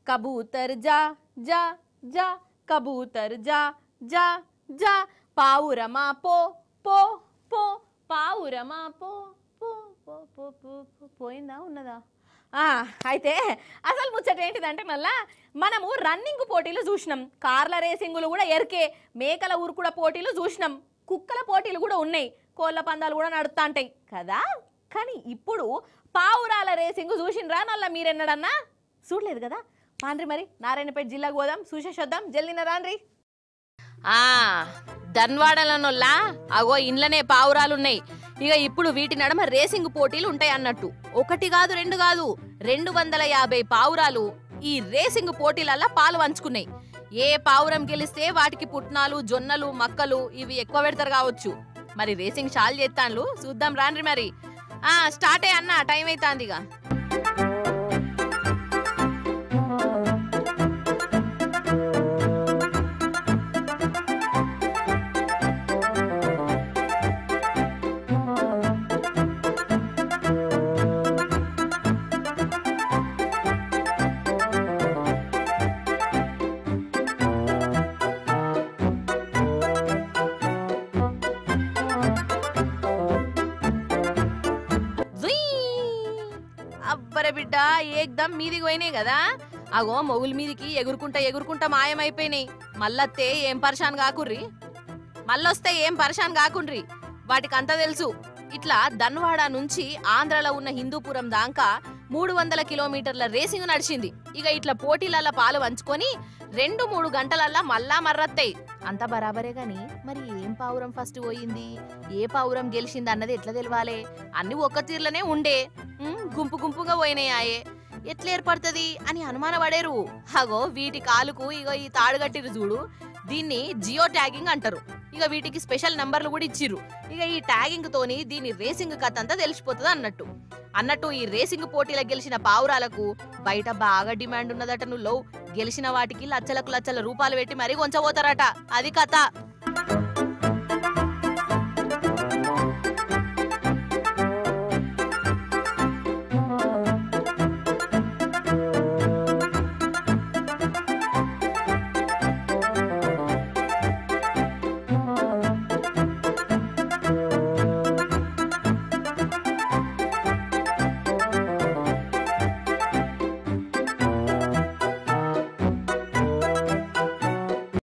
కబూతర్ జా జా జా కబూతర్ జా జా జా పావురమా పో పో పో పావురమా పో పో పో పో పో పోయిందా ఉన్నదా అయితే అసలు ముచ్చట ఏంటిదంటే మళ్ళా మనము రన్నింగ్ పోటీలు చూసినాం, కార్ల రేసింగులు కూడా ఎరికే, మేకల ఉరుకుడ పోటీలు చూసినాం, కుక్కల పోటీలు కూడా ఉన్నాయి, కోళ్ళ పందాలు కూడా నడుస్తుంటాయి కదా. కానీ ఇప్పుడు పావురాల రేసింగ్ చూసినరా నల్ల మీరెన్నడన్నా చూడలేదు కదా. పాండ్రి మరి నారాయణపేట జిల్లాకు పోదాం, చూసేసొద్దాం, జల్దిన రాన్రి. ధన్వాడలనొల్లా అగో ఇండ్లనే పావురాలున్నాయి. ఇక ఇప్పుడు వీటి నడమ రేసింగ్ పోటీలు ఉంటాయి అన్నట్టు. ఒకటి కాదు రెండు కాదు 250 పావురాలు ఈ రేసింగ్ పోటీలల్లా పాలు పంచుకున్నాయి. ఏ పావురం గెలిస్తే వాటికి పుట్నాలు, జొన్నలు, మక్కలు ఇవి ఎక్కువ పెడతారు కావచ్చు. మరి రేసింగ్ చాలు చేస్తాను, చూద్దాం రాన్రి మరి. స్టార్ట్ అయ్యి అన్న, టైం అవుతుంది ఇక. అబ్బరే బిడ్డ ఏకదమ్ మీదికి పోయినాయి కదా. అగో మొగుల మీదికి ఎగురుకుంటా ఎగురుకుంటా మాయమైపోయినాయి. మళ్ళొస్తే ఏం పరిశాన్ కాకుర్రి, మళ్ళొస్తే ఏం పరిశాన్ కాకుండ్రి. వాటికంతా తెలుసు. ఇట్లా ధన్వాడ నుంచి ఆంధ్రలో ఉన్న హిందూపురం దాకా 300 కిలోమీటర్ల రేసింగ్ నడిచింది. ఇక ఇట్లా పోటీలల్లా పాలు పంచుకొని 2-3 గంటలల్లా మళ్ళా మర్రత్తాయి. అంత బరాబరే గాని మరి ఏం పావురం ఫస్ట్ పోయింది, ఏ పావురం గెలిచింది అన్నది ఎట్లా తెలవాలే? అన్ని ఒక్క తీర్లనే ఉండే, గుంపు గుంపుగా పోయినాయే, ఎట్లా ఏర్పడుతుంది అని అనుమానపడేరు. అగో వీటి కాలుకు ఇగో ఈ తాడుగట్టిరు చూడు, దీన్ని జియో ట్యాగింగ్ అంటారు. ఇక వీటికి స్పెషల్ నంబర్లు కూడా ఇచ్చిర్రు. ఇక ఈ ట్యాగింగ్ తోని దీని రేసింగ్ కథ అంతా తెలిసిపోతుంది అన్నట్టు ఈ రేసింగ్ పోటీలకు గెలిచిన పావురాలకు బయట బాగా డిమాండ్ ఉన్నదట. నువ్వు గెలిచిన వాటికి లచ్చలకు లచ్చల రూపాయలు పెట్టి మరీ కొంచెం పోతారట. అది కథ.